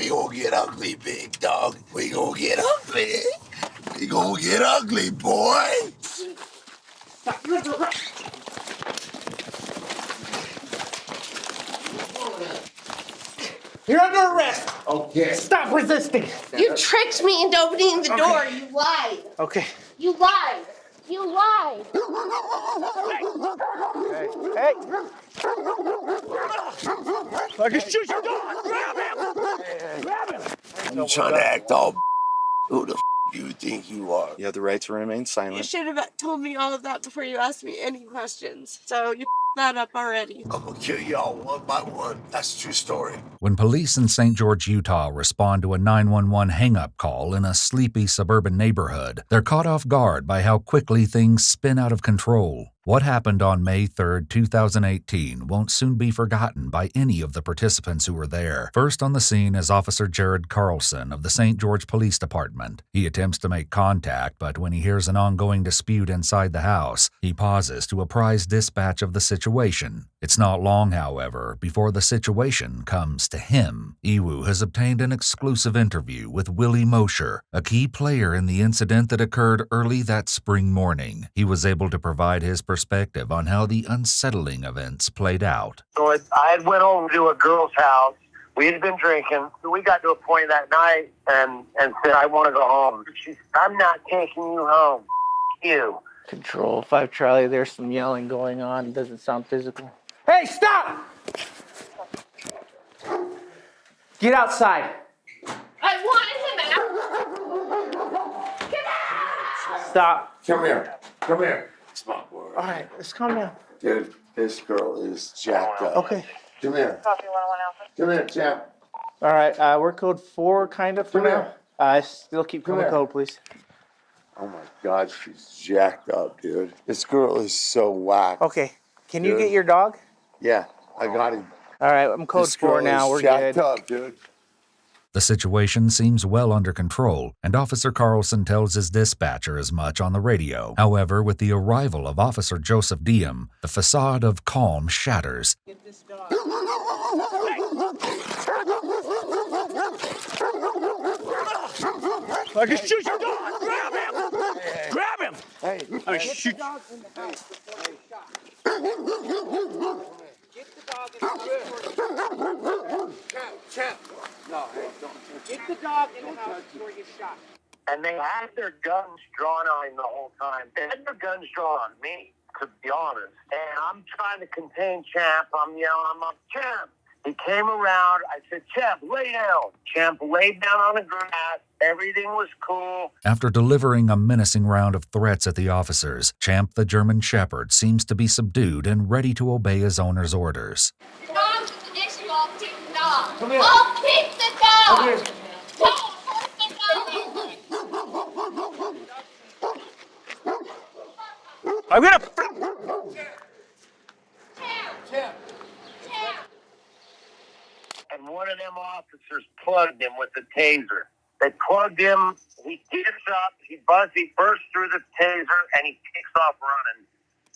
We gonna get ugly, big dog. We gonna get ugly. We gonna get ugly, boy. You're under arrest. Okay. Stop resisting. You tricked me into opening the door. You lied. Okay. You lied. You lied. Hey. I can shoot your dog. Grab him. Grab him. You trying to act all who the do you think you are? You have the right to remain silent. You should have told me all of that before you asked me any questions. So you that up already. I'm gonna kill y'all one by one. That's a true story. When police in St. George, Utah respond to a 911 hang-up call in a sleepy suburban neighborhood, they're caught off guard by how quickly things spin out of control. What happened on May 3, 2018 won't soon be forgotten by any of the participants who were there. First on the scene is Officer Jared Carlson of the St. George Police Department. He attempts to make contact, but when he hears an ongoing dispute inside the house, he pauses to apprise dispatch of the situation. It's not long, however, before the situation comes to him. Iwu has obtained an exclusive interview with Willie Mosher, a key player in the incident that occurred early that spring morning. He was able to provide his perspective on how the unsettling events played out. So I had went over to a girl's house. We had been drinking. We got to a point that night and said, I want to go home. She said, I'm not taking you home. You. Control 5 Charlie, there's some yelling going on. It doesn't sound physical. Hey, stop! Get outside. I wanted him out. Get out! Stop. Come here. Come here. Smart boy. All right, let's calm down. Dude, this girl is jacked up. Okay. Come here. Copy 101 Alpha. Come here, champ. All right, we're code 4 kind of for Come now. Still keep Come coming here. code, please. Oh my God, she's jacked up, dude. This girl is so whack. Okay, can you Dude. get your dog? Yeah, I got him. All right, I'm code This 4 girl now. is We're jacked good. up, dude. The situation seems well under control, and Officer Carlson tells his dispatcher as much on the radio. However, with the arrival of Officer Joseph Diem, the facade of calm shatters. Get this dog. I can shoot your dog! Grab him! Grab him! Hey, I mean, shoot. Get the dog in the house before you shot. Get the dog in the house. champ. No, hey, don't. Get the dog in the house before you shot. And they had their guns drawn on him the whole time. They had their guns drawn on me, to be honest. And I'm trying to contain Champ. I'm yelling, I'm up, Champ. He came around. I said, Champ, lay down. Champ laid down on the grass. Everything was cool. After delivering a menacing round of threats at the officers, Champ the German Shepherd seems to be subdued and ready to obey his owner's orders. The dog's an issue. I'll keep the dog. Come here. I'll keep the dog. Come here. Don't hurt the dog. I'm gonna. Champ. And one of them officers plugged him with the taser. They plugged him. He gets up. He bursts through the taser, and he takes off running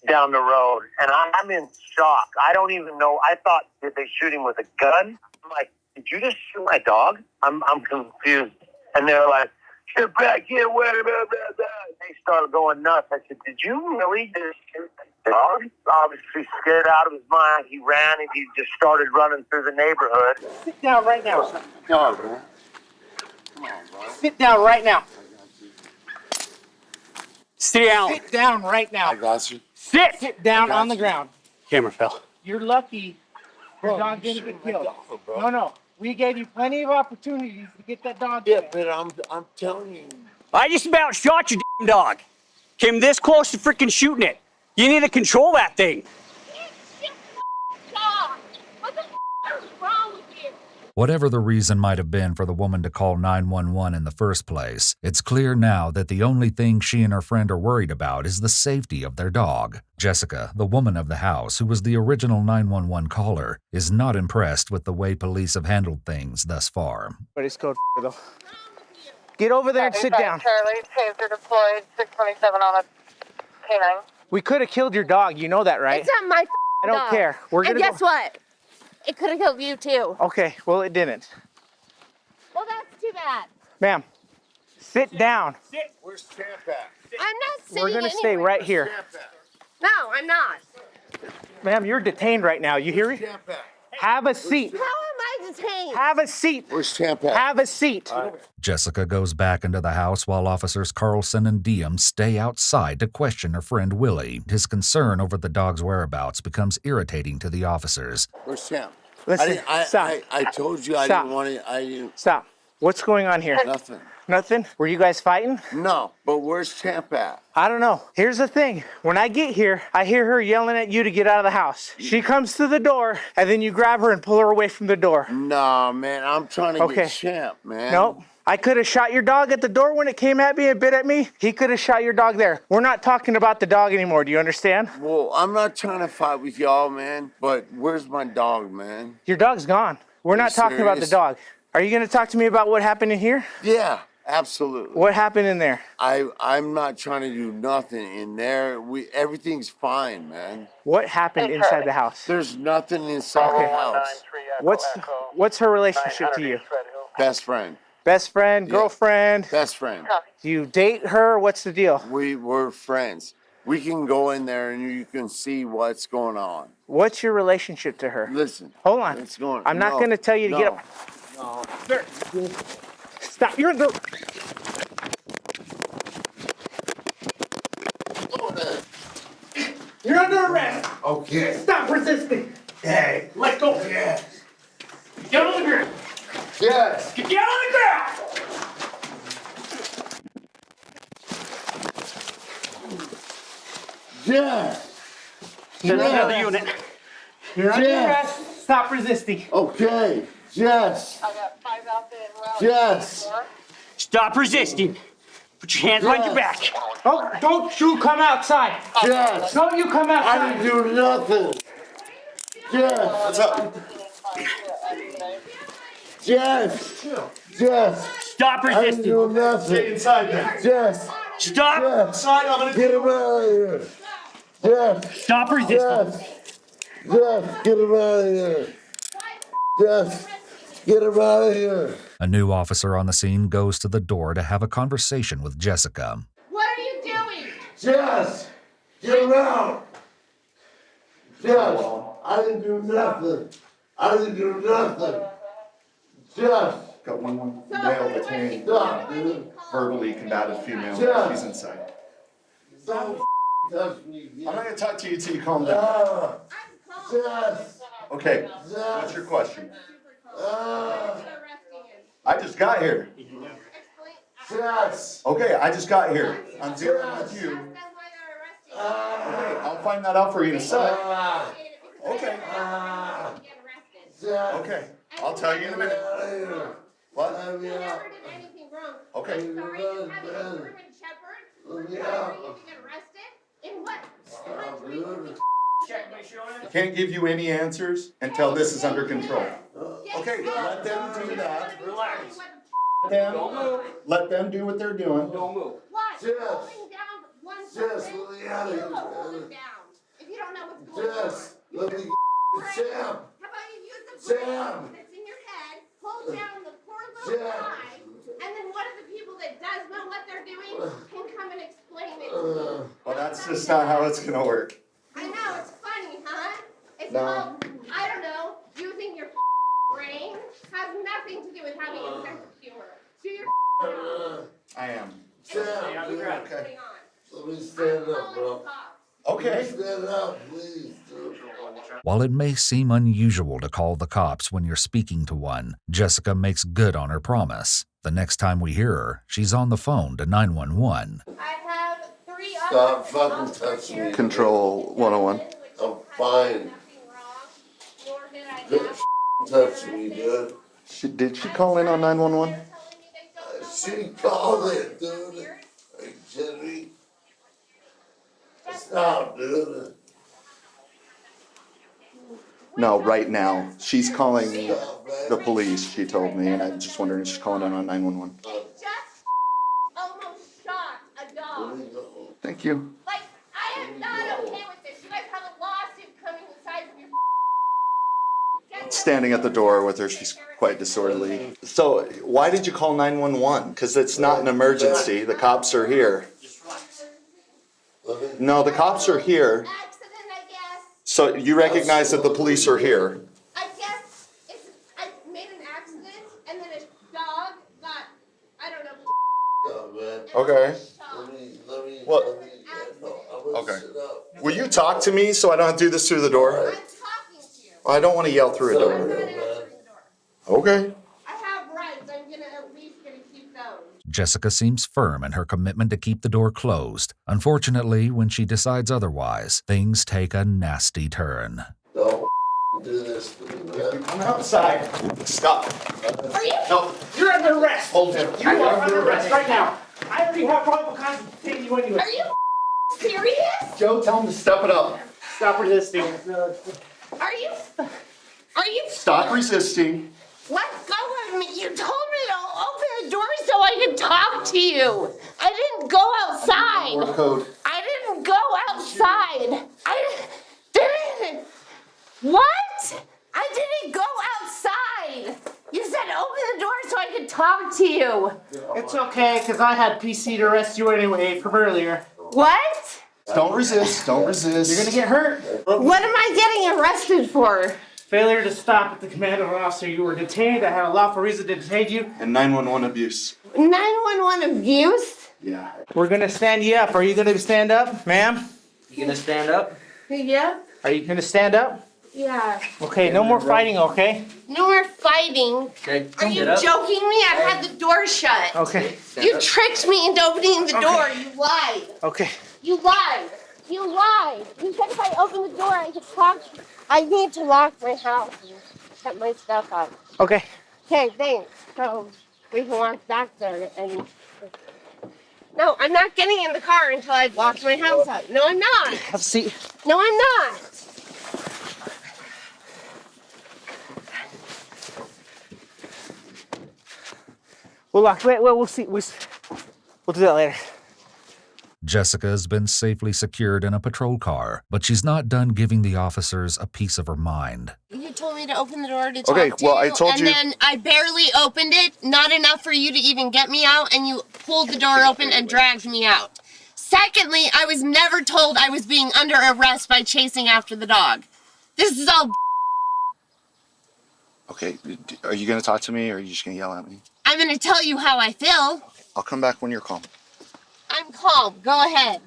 down the road. And I'm in shock. I don't even know. I thought, did they shoot him with a gun? I'm like, did you just shoot my dog? I'm confused. And they're like, get back here, blah, blah, blah, blah. They started going nuts. I said, did you really just shoot my dog? Obviously scared out of his mind. He ran and he just started running through the neighborhood. Sit down right now. No, man. Come on, bro. Sit down right now. Stay down. Sit down right I now. got you. Sit down on the ground. Camera fell. You're lucky your dog didn't get killed. No. We gave you plenty of opportunities to get that dog Yeah, killed. but I'm telling you. I just about shot your damn dog. Came this close to freaking shooting it. You need to control that thing. It's your dog. What the is wrong with you? Whatever the reason might have been for the woman to call 911 in the first place, it's clear now that the only thing she and her friend are worried about is the safety of their dog. Jessica, the woman of the house who was the original 911 caller, is not impressed with the way police have handled things thus far. But it's code though. Get over there and sit down. Charlie, taser deployed, 627 on a K9. We could have killed your dog. You know that, right? It's not my I don't dog. care. We're And gonna guess what? It could have killed you too. Okay, well, it didn't. at? Ma'am, sit down. Where's Champ at? I'm not sitting We're gonna stay anywhere. right here. Champ at? No, I'm not. Ma'am, you're detained right now. You hear me? Champ at? Have a seat. How am I detained? Have a seat. Where's Champ at? Have a seat. Jessica goes back into the house while officers Carlson and Diem stay outside to question her friend Willie. His concern over the dog's whereabouts becomes irritating to the officers. Where's Champ? Listen, stop. I told you I Stop. didn't want to. I didn't. Stop. What's going on here? Nothing. Nothing? Were you guys fighting? No, but where's Champ at? I don't know. Here's the thing. When I get here, I hear her yelling at you to get out of the house. She comes to the door, and then you grab her and pull her away from the door. Nah, man, I'm trying to Okay. get Champ, man. Nope. I could have shot your dog at the door when it came at me and bit at me. He could have shot your dog there. We're not talking about the dog anymore. Do you understand? Well, I'm not trying to fight with y'all, man, but where's my dog, man? Your dog's gone. We're not talking about the serious? dog. Are you going to talk to me about what happened in here? Yeah, absolutely. What happened in there? I'm not trying to do nothing in there. Everything's fine, man. What happened inside the house? There's nothing inside the house. What's her relationship to you? Best friend. Best friend, girlfriend? Best friend. Do you date her? What's the deal? We're friends. We can go in there and you can see what's going on. What's your relationship to her? Listen. Hold on. It's going. I'm not going to tell you to get up. No. Sir. Stop. You're under. You're under arrest. Okay. Stop resisting. Hey. Let go. Yes. Get on the ground. Yes. Get on the ground. Yes. Send another Yes. unit. You're under Yes. arrest. Stop resisting. Okay. Yes. I got 5 out there in row. Yes. Stop resisting. Put your hands behind your back. Oh, don't you come outside. Yes. Don't you come I outside. didn't do nothing. Yes. What's up? Yes. Yes. Stop I didn't resisting. do nothing. Inside there. Yes. Stop. Yes. I'm gonna Get him out of here. Yes. Stop resisting. Yes. Yes. Get him out of here. Yes. Get him out of here. A new officer on the scene goes to the door to have a conversation with Jessica. What are you doing? Jess, get him out. Jess, I didn't do nothing. I didn't do nothing. Jess, Got one male detained, stop, dude. verbally combative female. Yeah. She's inside. Don't touch me. I'm not gonna talk to you till you calm down. Jess, Okay, what's your question? uh, I just got here. Jess, Okay, I just got here. I'm dealing with you. Okay, I'll find that out for you in a sec. Okay. Jess, Okay, I'll tell you in a minute. What? let me out. Okay. Let me out. In what? Stop, dude. I can't give you any answers until this is under control. Okay, let them do that. Let them do what they're doing. What? Jess. Holding down one Jess, person, let me out of you here, hold man. them down. If you don't know what's going on. Jess, let me Sam. How about you use the brain Sam. that's in your head, hold down the poor little Sam. guy, and then one of the people that does know what they're doing can come and explain it to you. Well, that's just not how it's gonna work. I know, it's funny, huh? It's No. called, I don't know, using your brain has nothing to do with having a sense of humor. Do your I am. Sam, What's dude. going on? Let me stand I'm up, calling the bro. cops. Okay. Stand up, please, dude. While it may seem unusual to call the cops when you're speaking to one, Jessica makes good on her promise. The next time we hear her, she's on the phone to 911. I have 3 Stop others fucking also touching here me. Control 101. which I'm has fine. nothing wrong, nor did I Don't ask touch me, dude. Did she call in on 911? They're telling me they don't know She what's called going on. it, dude. Are you kidding me? Stop, dude. No, right now. She's calling Stop, man. the police, she told me, and I'm just wondering if she's calling in on 911. It just almost shot a dog. Thank you. Like, I am not okay with this. You guys have a lawsuit coming the size of your standing at the door with her. She's quite disorderly. So why did you call 911? Because it's not an emergency. The cops are here. No, the cops are here. Accident, I guess. So you recognize that the police are here. I guess I made an accident and then a dog got, I don't know. Oh, man. Okay. Let me. Well, okay. Will you talk to me so I don't have to do this through the door? I'm talking to you. I don't want to yell through a I'm door. not answering the door. Okay. I have rights. I'm at least gonna keep those. Jessica seems firm in her commitment to keep the door closed. Unfortunately, when she decides otherwise, things take a nasty turn. Don't do this to me, man. I'm outside. Stop. Are you? No. You're under arrest. Hold him. You are under arrest right now. I already have probable cause to detain you anyway. Are you serious? Joe, tell him to step it up. Stop resisting. Are you? Stop resisting. Let go of me. You told me to open the door so I could talk to you. I didn't go outside. Door code. I didn't go outside. I didn't. What? I didn't go outside. You said open the door so I could talk to you. It's okay, because I had PC to arrest you anyway from earlier. What? Don't resist. Don't resist. You're gonna get hurt. What am I getting arrested for? Failure to stop at the command of an officer. You were detained. I had a lawful reason to detain you. And 911 abuse. 911 abuse? Yeah. We're gonna stand you up. Are you gonna stand up, ma'am? You gonna stand up? Yeah. Are you gonna stand up? Yeah. Okay, no more fighting, okay? No more fighting. Okay. Are you joking me? I had the door shut. Okay. You tricked me into opening the door. You lied. Okay. You lied. You lied. You said if I open the door, I could talk. I need to lock my house and set my stuff up. Okay. Okay, thanks. So we can walk back there and. No, I'm not getting in the car until I've locked my house up. No, I'm not. Have a seat. No, I'm not. We'll see. We'll do that later. Jessica has been safely secured in a patrol car, but she's not done giving the officers a piece of her mind. You told me to open the door to talk Okay, to well, you, I told and you- then I barely opened it, not enough for you to even get me out, and you pulled the door open and dragged me out. Secondly, I was never told I was being under arrest by chasing after the dog. This is all. Okay, are you going to talk to me or are you just going to yell at me? I'm gonna tell you how I feel. I'll come back when you're calm. I'm calm. Go ahead.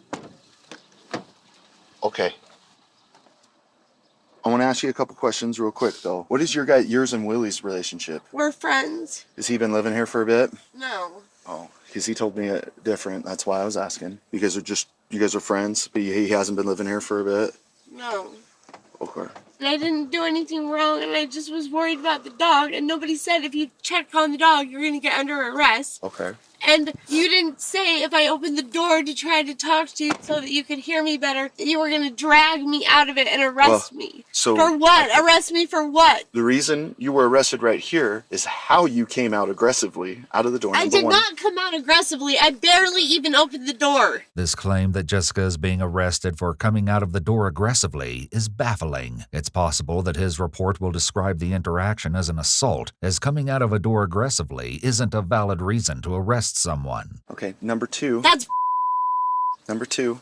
Okay. I want to ask you a couple questions real quick, though. What is yours and Willie's relationship? We're friends. Has he been living here for a bit? No. Oh, because he told me different. That's why I was asking. You guys are friends, but he hasn't been living here for a bit? No. Okay. And I didn't do anything wrong, and I just was worried about the dog, and nobody said if you check on the dog, you're going to get under arrest. Okay. And you didn't say if I opened the door to try to talk to you so that you could hear me better, that you were going to drag me out of it and arrest me. So for what? Arrest me for what? The reason you were arrested right here is how you came out aggressively out of the door. I did not come out aggressively. I barely even opened the door. This claim that Jessica is being arrested for coming out of the door aggressively is baffling. It's possible that his report will describe the interaction as an assault, as coming out of a door aggressively isn't a valid reason to arrest someone. Okay, number two. That's. Number two.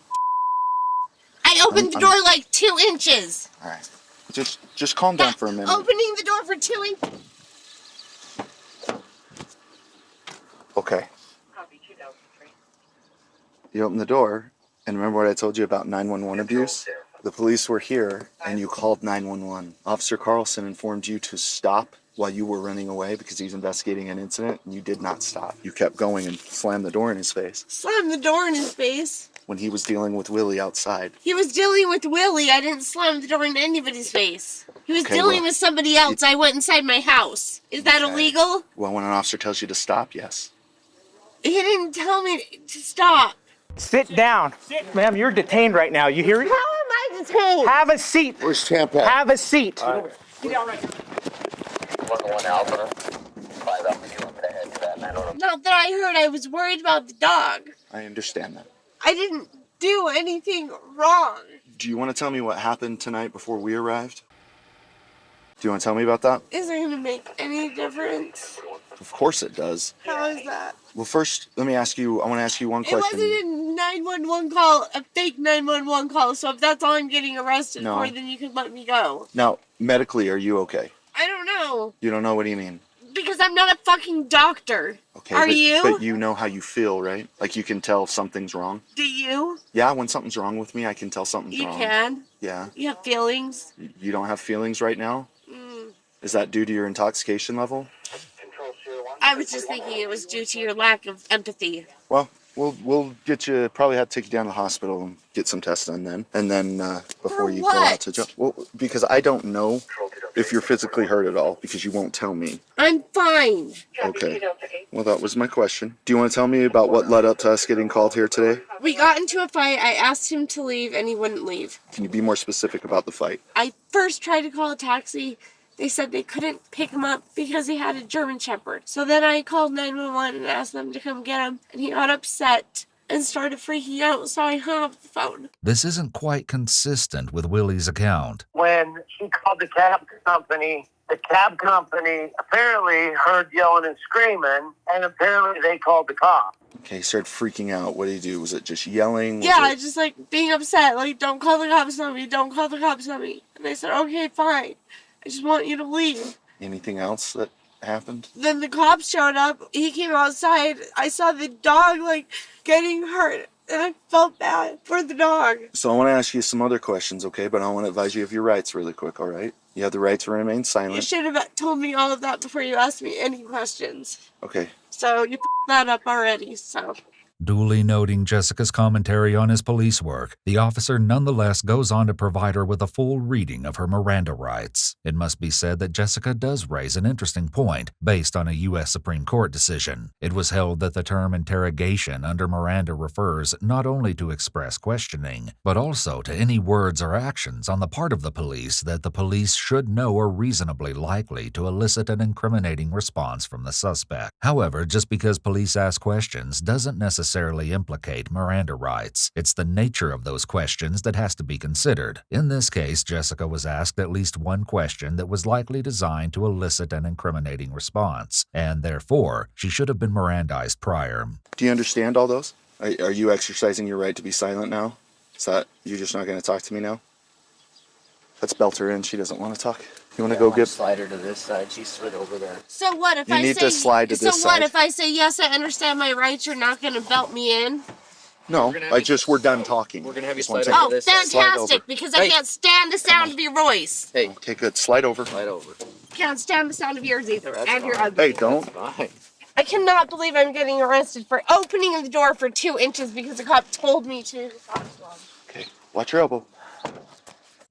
I opened the door like 2 inches. All right. Just calm down for a minute. Opening the door for 2 inches. Okay. You opened the door, and remember what I told you about 911 abuse? The police were here, and you called 911. Officer Carlson informed you to stop while you were running away because he's investigating an incident, and you did not stop. You kept going and slammed the door in his face. Slammed the door in his face. When he was dealing with Willie outside. He was dealing with Willie. I didn't slam the door in anybody's face. He was Okay, dealing well, with somebody else. I went inside my house. Is that illegal? Well, when an officer tells you to stop, yes. He didn't tell me to stop. Sit down. Ma'am, you're detained right now. You hear me? How am I detained? Have a seat. Where's Champ at? Have a seat. Get down right now. 101 Alpha. 5 Alpha, you want me to head to that 901? Not that I heard. I was worried about the dog. I understand that. I didn't do anything wrong. Do you want to tell me what happened tonight before we arrived? Do you want to tell me about that? Is it going to make any difference? Of course it does. How is that? Well, first, let me ask you, I want to ask you one It question. wasn't a 911 call, a fake 911 call, so if that's all I'm getting arrested No. for, then you can let me go. Now, medically, are you okay? I don't know. You don't know? What do you mean? Because I'm not a fucking doctor. Okay, Are but, you? But you know how you feel, right? Like you can tell if something's wrong. Do you? Yeah, when something's wrong with me, I can tell something's You wrong. can? Yeah. You have feelings? You don't have feelings right now? Is that due to your intoxication level? I was just thinking it was due to your lack of empathy. Well, we'll get you, probably have to take you down to the hospital and get some tests done then. And then before you go out to jail. Well, because I don't know if you're physically hurt at all because you won't tell me. I'm fine. Okay. Well, that was my question. Do you want to tell me about what led up to us getting called here today? We got into a fight. I asked him to leave and he wouldn't leave. Can you be more specific about the fight? I first tried to call a taxi. They said they couldn't pick him up because he had a German Shepherd. So then I called 911 and asked them to come get him. And he got upset and started freaking out, so I hung up the phone. This isn't quite consistent with Willie's account. When she called the cab company apparently heard yelling and screaming, and apparently they called the cops. Okay, he started freaking out. What did he do? Was it just yelling? Yeah, just like being upset. Like, don't call the cops on me. Don't call the cops on me. And they said, okay, fine. I just want you to leave. Anything else that happened? Then the cops showed up. He came outside. I saw the dog, like, getting hurt. And I felt bad for the dog. So I want to ask you some other questions, okay? But I want to advise you of your rights really quick, all right? You have the right to remain silent. You should have told me all of that before you asked me any questions. Okay. So you f***ed that up already, so... Duly noting Jessica's commentary on his police work, the officer nonetheless goes on to provide her with a full reading of her Miranda rights. It must be said that Jessica does raise an interesting point based on a U.S. Supreme Court decision. It was held that the term interrogation under Miranda refers not only to express questioning, but also to any words or actions on the part of the police that the police should know are reasonably likely to elicit an incriminating response from the suspect. However, just because police ask questions doesn't necessarily implicate Miranda rights. It's the nature of those questions that has to be considered. In this case, Jessica was asked at least one question that was likely designed to elicit an incriminating response, and therefore, she should have been Mirandized prior. Do you understand all those? Are you exercising your right to be silent now? Is that, you're just not going to talk to me now? Let's belt her in. She doesn't want to talk. You want to go get... Slide her to this side. She slid over there. So what if You I need say... to slide to this So what side. if I say, yes, I understand my rights, you're not going to belt me in? No, we're done talking. We're going to have you Just one slide second. over Oh, this side. Slide over. fantastic, because I can't stand the sound of your voice. Hey, Okay, good. Slide over. slide over. Can't stand the sound of yours either. That's And your fine. ugly. Hey, don't. Fine. I cannot believe I'm getting arrested for opening the door for 2 inches because the cop told me to. Okay, watch your elbow.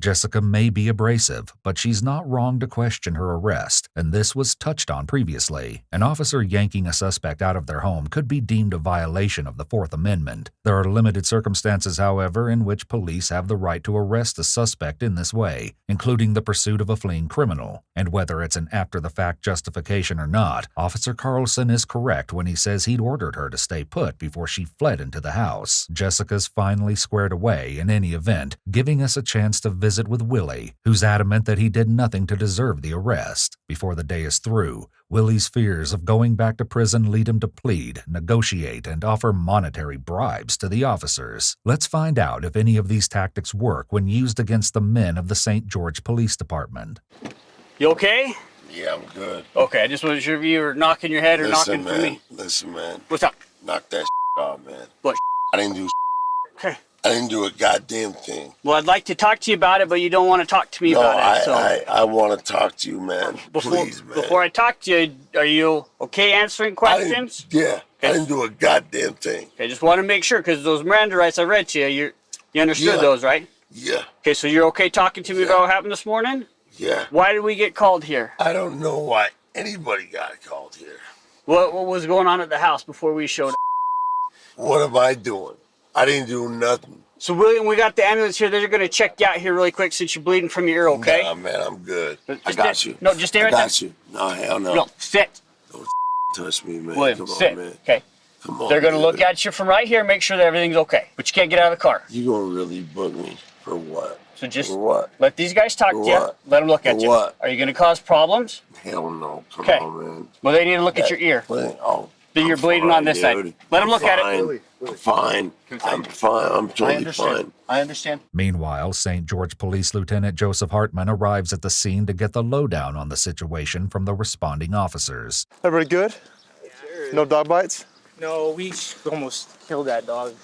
Jessica may be abrasive, but she's not wrong to question her arrest, and this was touched on previously. An officer yanking a suspect out of their home could be deemed a violation of the Fourth Amendment. There are limited circumstances, however, in which police have the right to arrest a suspect in this way, including the pursuit of a fleeing criminal. And whether it's an after-the-fact justification or not, Officer Carlson is correct when he says he'd ordered her to stay put before she fled into the house. Jessica's finally squared away in any event, giving us a chance to visit with Willie, who's adamant that he did nothing to deserve the arrest. Before the day is through, Willie's fears of going back to prison lead him to plead, negotiate, and offer monetary bribes to the officers. Let's find out if any of these tactics work when used against the men of the St. George Police Department. You okay? Yeah, I'm good. Okay, I just wasn't sure if you were knocking your head or knocking for me. Listen, man. What's up? Knock that off, man. What? I didn't do Okay. I didn't do a goddamn thing. Well, I'd like to talk to you about it, but you don't want to talk to me about it. So I want to talk to you, man. Please, man. Before I talk to you, are you okay answering questions? I didn't do a goddamn thing. Okay, just want to make sure, because those Miranda rights I read to you, you understood those, right? Yeah. Okay, so you're okay talking to me about what happened this morning? Yeah. Why did we get called here? I don't know why anybody got called here. What was going on at the house before we showed up? What am I doing? I didn't do nothing. So, William, we got the ambulance here. They're going to check you out here really quick since you're bleeding from your ear, okay? Nah, man, I'm good. Just I got you. No, just stay right I there. got you. No, hell no. No, sit. Don't touch me, man. William, Come sit. on, man. Okay. Come on. They're going to man. look at you from right here, make sure that everything's okay. But you can't get out of the car. You gonna really book me for what? So just What? let these guys talk to you. What? Let them look at you. What? Are you going to cause problems? Hell no. Come Okay. on, man. Well, they need to look at your ear. Oh, You're I'm bleeding fine, on this dude. side. Let them look at it. I'm fine. I'm fine. I'm totally fine. I understand. Meanwhile, St. George Police Lieutenant Joseph Hartman arrives at the scene to get the lowdown on the situation from the responding officers. Everybody good? No dog bites? No, we almost killed that dog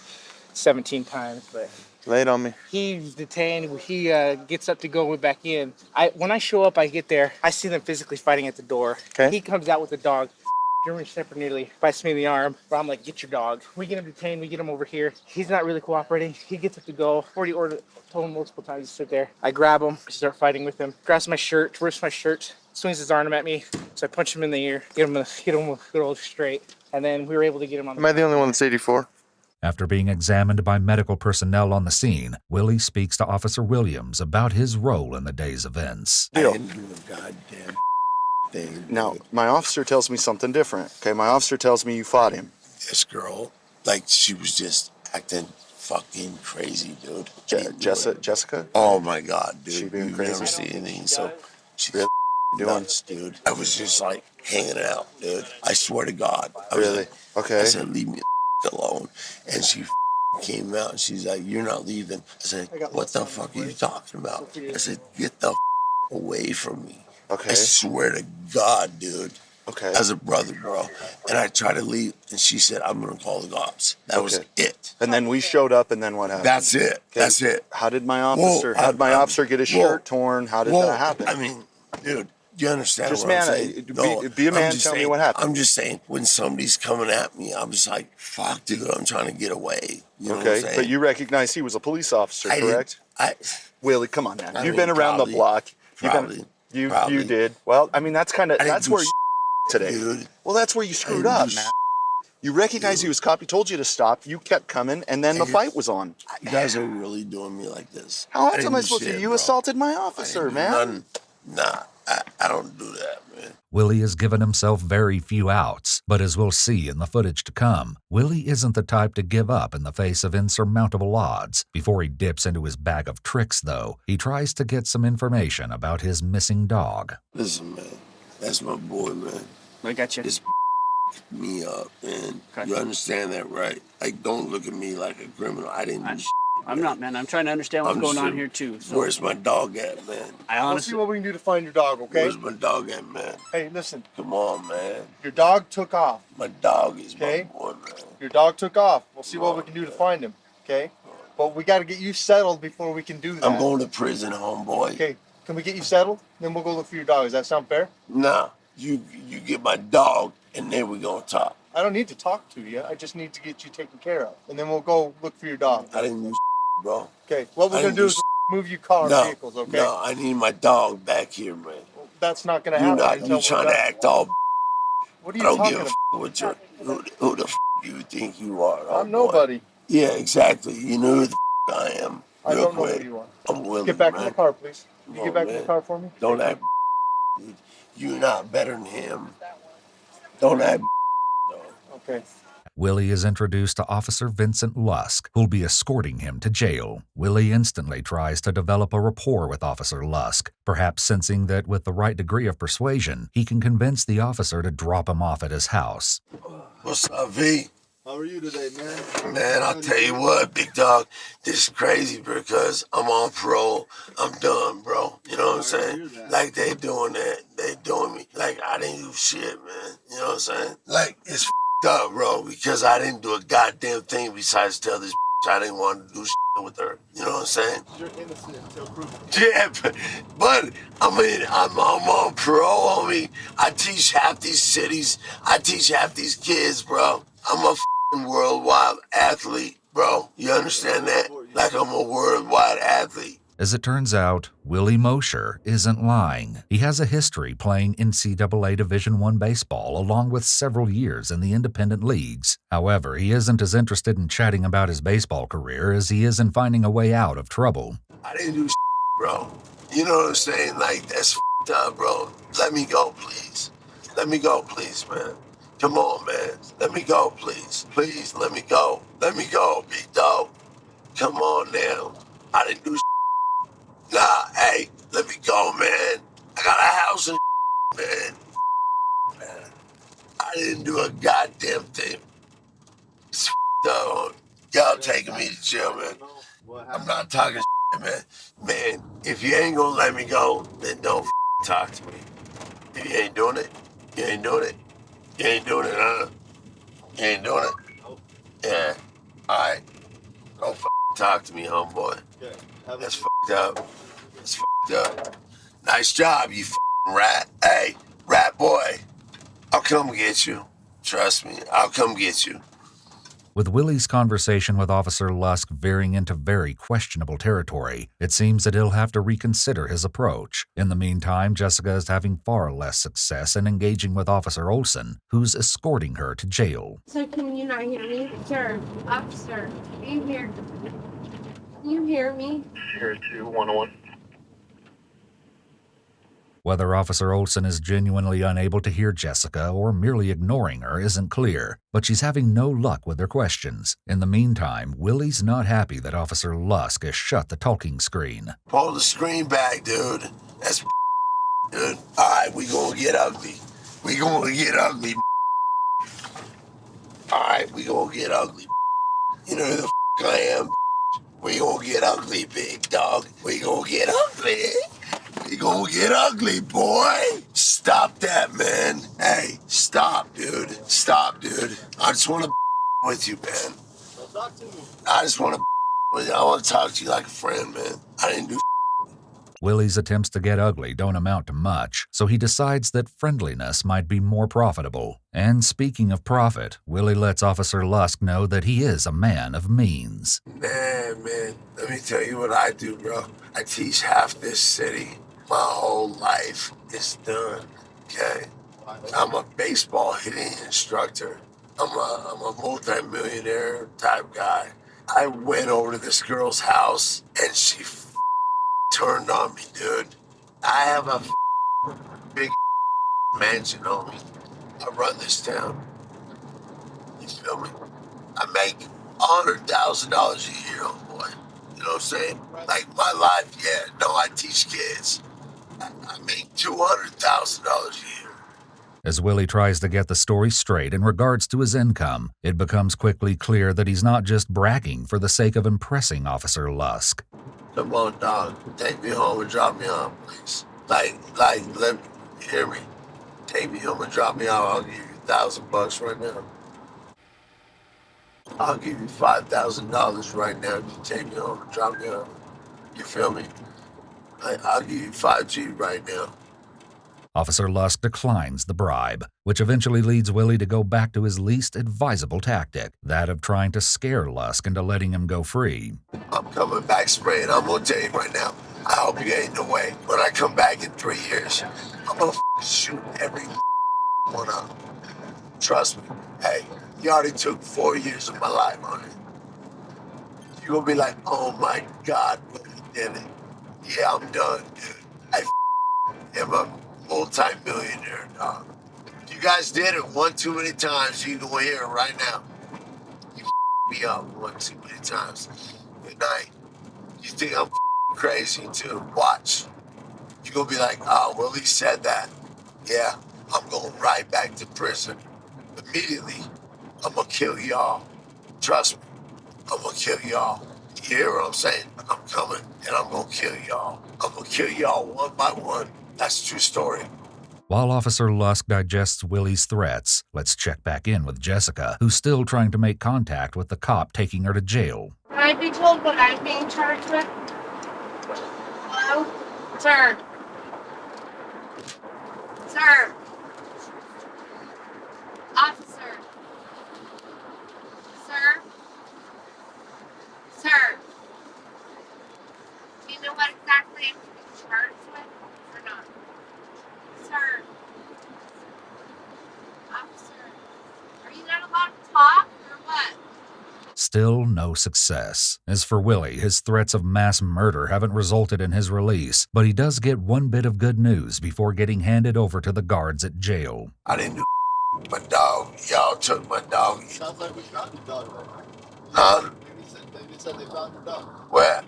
17 times, but Lay it on me. he's detained. He gets up to go back in. When I show up, I get there. I see them physically fighting at the door. Okay. He comes out with the dog. German Shepherd nearly bites me in the arm. But I'm like, get your dog. We get him detained. We get him over here. He's not really cooperating. He gets up to go. Already told him multiple times to sit there. I grab him. Start fighting with him. Grabs my shirt. Rips my shirt. Swings his arm at me. So I punch him in the ear. Get him a good old straight. And then we were able to get him on the Am I the only one that's 84? After being examined by medical personnel on the scene, Willie speaks to Officer Williams about his role in the day's events. I didn't do a goddamn thing. Now, my officer tells me something different. Okay, my officer tells me you fought him. This girl, like, she was just acting fucking crazy, dude. Jessica? Oh my God, dude. She being You crazy? never see anything so. She's Really? nuts, dude. I was just like hanging out, dude. I swear to God. I was Really? like, Okay. I said, leave me alone. And she came out and she's like, you're not leaving. I said, what the fuck are you talking about? I said, get the away from me. Okay. I swear to God, dude. Okay. As a brother, bro. And I tried to leave and she said, I'm going to call the cops. That was it. And then we showed up, and then what happened? That's it. Okay. That's it. How did my officer? How did my officer get his shirt torn? How did that happen? I mean, dude, you understand Just what I'm man, saying? be a man. I'm just Tell me saying- what happened. I'm just saying, when somebody's coming at me, I'm just like, fuck, dude, I'm trying to get away. You know what I'm Okay, saying? but you recognize he was a police officer, I didn't- correct? Willie, come on, man. You've been around the block. Probably. You did. Well, I mean, that's kind of that's where you today. Dude. Well, that's where you screwed up, man. You recognized he was a cop. He told you to stop. You kept coming, and then the fight was on. You guys are really doing me like this. How else didn't am I do supposed to? shit, You bro. assaulted my officer, man. Nothing. Nah, I don't do that, man. Willie has given himself very few outs, but as we'll see in the footage to come, Willie isn't the type to give up in the face of insurmountable odds. Before he dips into his bag of tricks, though, he tries to get some information about his missing dog. Listen, man, that's my boy, man. I got you. This me up, man. You understand that, right? Like, don't look at me like a criminal. I didn't do I'm not, man. I'm trying to understand what's going on here, too. So Where's my dog at, man? I We'll honestly... see what we can do to find your dog, okay? Where's my dog at, man? Hey, listen. Come on, man. Your dog took off. My dog is Okay. my boy, man. Your dog took off. We'll see what we can do to find him, okay? But we got to get you settled before we can do that. I'm going to prison, homeboy. Okay, can we get you settled? Then we'll go look for your dog. Does that sound fair? Nah, you get my dog, and then we gonna talk. I don't need to talk to you. I just need to get you taken care of. And then we'll go look for your dog. I didn't do bro. Okay, what we're I going to didn't do is move you car No, vehicles, okay? no, I need my dog back here, man. That's not going to You're happen not. until You trying we're to done. act all? What are I you don't talking give a about? what you're. Who the do you think you are? I'm nobody. Yeah, exactly. You know who the I am. I Real don't know quick. who you are. I'm willing. Get back man. in the car, please. Can you Come get on, back in man. the car for me? Don't act. Dude. You're not better than him. Don't act. No. Okay. Willie is introduced to Officer Vincent Lusk, who'll be escorting him to jail. Willie instantly tries to develop a rapport with Officer Lusk, perhaps sensing that with the right degree of persuasion, he can convince the officer to drop him off at his house. What's up, V? How are you today, man? Man, I'll tell you what, big dog, this is crazy because I'm on parole. I'm done, bro. You know what I'm saying? Like, they doing that. They doing me. Like, I didn't do shit, man. You know what I'm saying? Like, it's up, bro, because I didn't do a goddamn thing besides tell this I didn't want to do shit with her. You know what I'm saying? You're innocent until proven. Yeah, but I mean, I'm on parole, homie. I teach half these cities. I teach half these kids, bro. I'm a worldwide athlete, bro. You understand that? Like, I'm a worldwide athlete. As it turns out, Willie Mosher isn't lying. He has a history playing NCAA Division I baseball along with several years in the independent leagues. However, he isn't as interested in chatting about his baseball career as he is in finding a way out of trouble. I didn't do bro. You know what I'm saying? Like, that's up, bro. Let me go, please. Let me go, please, man. Come on, man. Let me go, please. Please, let me go. Let me go, big dog. Come on now. I didn't do Hey, let me go, man. I got a house and man. I didn't do a goddamn thing. It's up. Y'all taking me to jail, man. I'm not talking man. Man, if you ain't gonna let me go, then don't talk to me. If you ain't doing it, you ain't doing it. You ain't doing it, huh? You ain't doing it? Yeah. Alright. Don't talk to me, homeboy. That's up. That's up. Nice job, you rat. Hey, rat boy. I'll come get you. Trust me, I'll come get you. With Willie's conversation with Officer Lusk veering into very questionable territory, it seems that he'll have to reconsider his approach. In the meantime, Jessica is having far less success in engaging with Officer Olson, who's escorting her to jail. So can you not hear me? Sir, officer, are you here? Can you hear me? Here to 101. Whether Officer Olson is genuinely unable to hear Jessica or merely ignoring her isn't clear, but she's having no luck with her questions. In the meantime, Willie's not happy that Officer Lusk has shut the talking screen. Pull the screen back, dude. That's dude. Alright, we gonna get ugly. We gonna get ugly. Alright, we gonna get ugly. You know who the I am? We gonna get ugly, big dog. We gonna get ugly. We gonna get ugly, boy. Stop that, man. Hey, stop, dude. Stop, dude. I just wanna with you, man. Talk to me. I just wanna with you. I wanna talk to you like a friend, man. I didn't do Willie's attempts to get ugly don't amount to much, so he decides that friendliness might be more profitable. And speaking of profit, Willie lets Officer Lusk know that he is a man of means. Man, let me tell you what I do, bro. I teach half this city. My whole life is done, okay? I'm a baseball hitting instructor. I'm a multi-millionaire type guy. I went over to this girl's house and she turned on me, dude. I have a big mansion on me. I run this town. You feel me? I make $100,000 a year, boy. You know what I'm saying? Like my life, yeah. No, I teach kids. I make $200,000 a year. As Willie tries to get the story straight in regards to his income, it becomes quickly clear that he's not just bragging for the sake of impressing Officer Lusk. Come on, dog. Take me home and drop me off, please. Let me hear me. Take me home and drop me off. I'll give you $1,000 right now. I'll give you $5,000 right now if you take me home and drop me off. You feel me? I'll give you 5G right now. Officer Lusk declines the bribe, which eventually leads Willie to go back to his least advisable tactic, that of trying to scare Lusk into letting him go free. I'm coming back spraying. I'm gonna tell you right now. I hope you ain't no way. When I come back in 3 years, I'm gonna shoot every one up. Trust me. Hey, you already took 4 years of my life on it. You're gonna be like, oh my God, Willie did it. Yeah, I'm done, dude. I am a multi-millionaire, dog. You guys did it one too many times. You can go here right now. You me up one too many times. Good night. You think I'm crazy too? Watch. You're gonna be like, oh, Willie said that. Yeah, I'm going right back to prison. Immediately, I'm gonna kill y'all. Trust me, I'm gonna kill y'all. You hear what I'm saying? I'm coming and I'm gonna kill y'all. I'm gonna kill y'all one by one. That's a true story. While Officer Lusk digests Willie's threats, let's check back in with Jessica, who's still trying to make contact with the cop taking her to jail. Can I be told what I'm being charged with? Hello? Sir. Sir. Officer. Sir. Sir. Do you know what exactly I'm being charged with or not? Sir. Officer. Are you not allowed to talk or what? Still no success. As for Willie, his threats of mass murder haven't resulted in his release, but he does get one bit of good news before getting handed over to the guards at jail. I didn't do my dog. Y'all took my dog. Sounds like we found the dog right now. Huh? They said they found your dog. Where?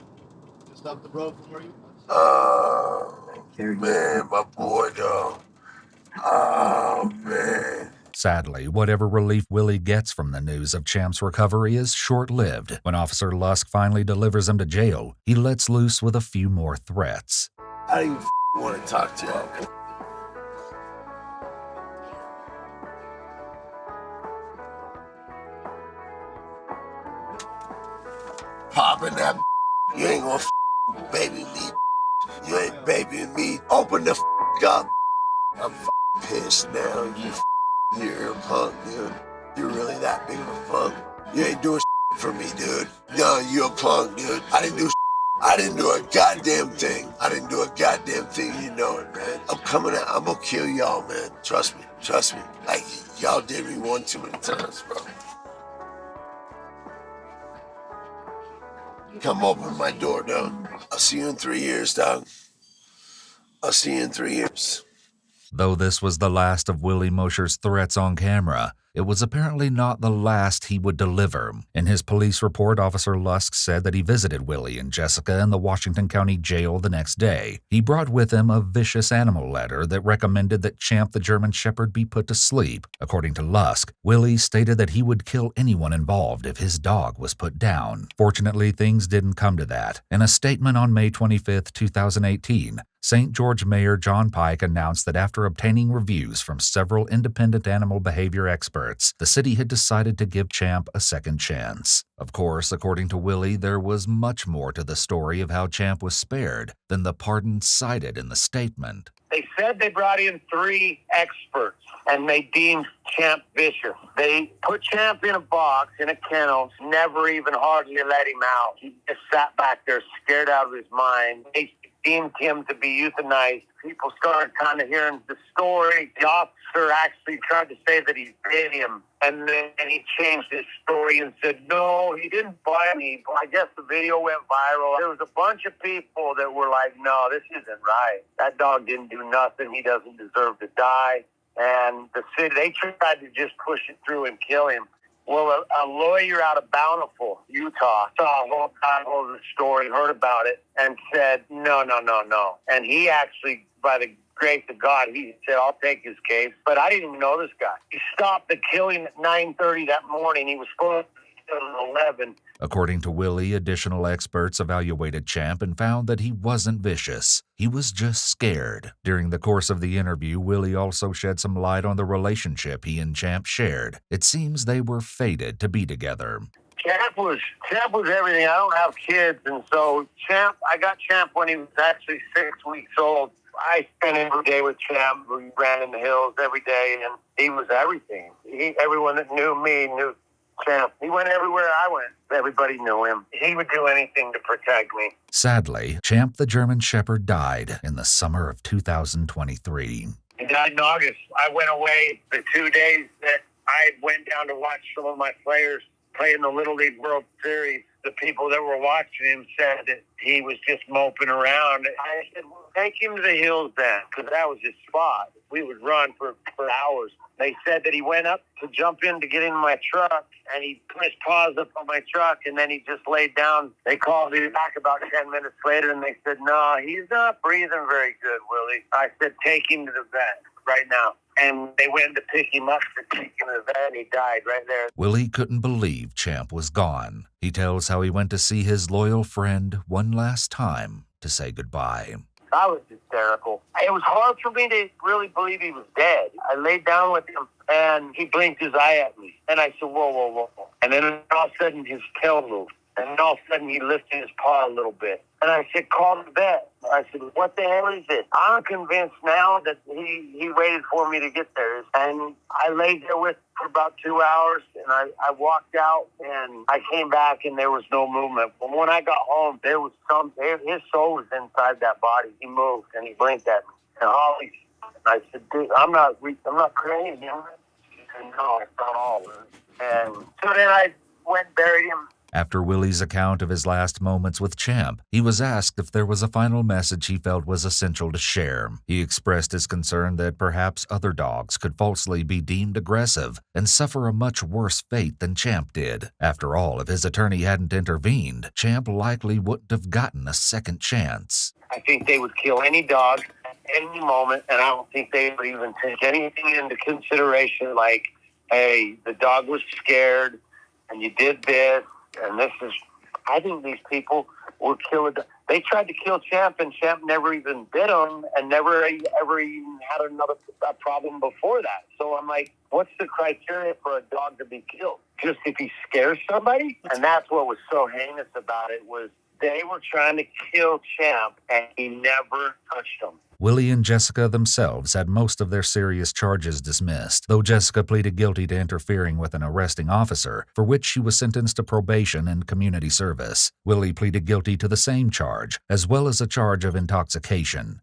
Just up the road from where you was. Oh, man, my boy, though. Oh, man. Sadly, whatever relief Willie gets from the news of Champ's recovery is short-lived. When Officer Lusk finally delivers him to jail, he lets loose with a few more threats. I don't even want to talk to y'all. Popping that, you ain't gonna baby me. You ain't babying me. Open the up. I'm pissed now. You're a punk, dude. You're really that big of a punk. You ain't doing for me, dude. No, you're a punk, dude. I didn't do a goddamn thing. I didn't do a goddamn thing. You know it, man. I'm coming out. I'm gonna kill y'all, man. Trust me. Trust me. Like, y'all did me one too many times, bro. Come open my door, dog. I'll see you in 3 years, dog. I'll see you in 3 years. Though this was the last of Willie Mosher's threats on camera, it was apparently not the last he would deliver. In his police report, Officer Lusk said that he visited Willie and Jessica in the Washington County Jail the next day. He brought with him a vicious animal letter that recommended that Champ the German Shepherd be put to sleep. According to Lusk, Willie stated that he would kill anyone involved if his dog was put down. Fortunately, things didn't come to that. In a statement on May 25, 2018, St. George Mayor John Pike announced that after obtaining reviews from several independent animal behavior experts, the city had decided to give Champ a second chance. Of course, according to Willie, there was much more to the story of how Champ was spared than the pardon cited in the statement. They said they brought in 3 experts, and they deemed Champ vicious. They put Champ in a box, in a kennel, never even hardly let him out. He just sat back there scared out of his mind. They deemed him to be euthanized. People started kind of hearing the story. The officer actually tried to say that he bit him, and then he changed his story and said, no, he didn't bite me. I guess the video went viral. There was a bunch of people that were like, no, this isn't right. That dog didn't do nothing. He doesn't deserve to die. And the city, they tried to just push it through and kill him. Well, a lawyer out of Bountiful, Utah, saw a whole title of the story, heard about it, and said, no. And he actually, by the grace of God, he said, I'll take his case. But I didn't even know this guy. He stopped the killing at 9:30 that morning. He was supposed to kill at 11. According to Willie, additional experts evaluated Champ and found that he wasn't vicious. He was just scared. During the course of the interview, Willie also shed some light on the relationship he and Champ shared. It seems they were fated to be together. Champ was everything. I don't have kids, and so I got Champ when he was actually 6 weeks old. I spent every day with Champ. We ran in the hills every day, and he was everything. Everyone that knew me knew Champ. He went everywhere I went. Everybody knew him. He would do anything to protect me. Sadly, Champ the German Shepherd died in the summer of 2023. He died in August. I went away the 2 days that I went down to watch some of my players play in the Little League World Series. The people that were watching him said that he was just moping around. I said, well, take him to the hills then, because that was his spot. We would run for hours. They said that he went up to jump in to get in my truck, and he put his paws up on my truck, and then he just laid down. They called me back about 10 minutes later, and they said, no, he's not breathing very good, Willie. I said, take him to the vet right now. And they went to pick him up to take him to the vet, and he died right there. Willie couldn't believe Champ was gone. He tells how he went to see his loyal friend one last time to say goodbye. I was hysterical. It was hard for me to really believe he was dead. I laid down with him, and he blinked his eye at me. And I said, whoa. And then all of a sudden, his tail moved. And then all of a sudden, he lifted his paw a little bit. And I said, call the vet. I said, what the hell is this? I'm convinced now that he waited for me to get there. And I laid there with him for about 2 hours, and I walked out, and I came back, and there was no movement. But when I got home, there was his soul was inside that body. He moved, and he blinked at me. And Holly, I said, dude, I'm not crazy. He said, no, it's not all. And so then I went and buried him. After Willie's account of his last moments with Champ, he was asked if there was a final message he felt was essential to share. He expressed his concern that perhaps other dogs could falsely be deemed aggressive and suffer a much worse fate than Champ did. After all, if his attorney hadn't intervened, Champ likely wouldn't have gotten a second chance. I think they would kill any dog at any moment, and I don't think they would even take anything into consideration like, hey, the dog was scared, and you did this, and this is... I think these people will kill a dog. They tried to kill Champ, and Champ never even bit him, and never ever even had a problem before that. So I'm like, what's the criteria for a dog to be killed? Just if he scares somebody? And that's what was so heinous about it, was they were trying to kill Champ, and he never touched them. Willie and Jessica themselves had most of their serious charges dismissed, though Jessica pleaded guilty to interfering with an arresting officer, for which she was sentenced to probation and community service. Willie pleaded guilty to the same charge, as well as a charge of intoxication.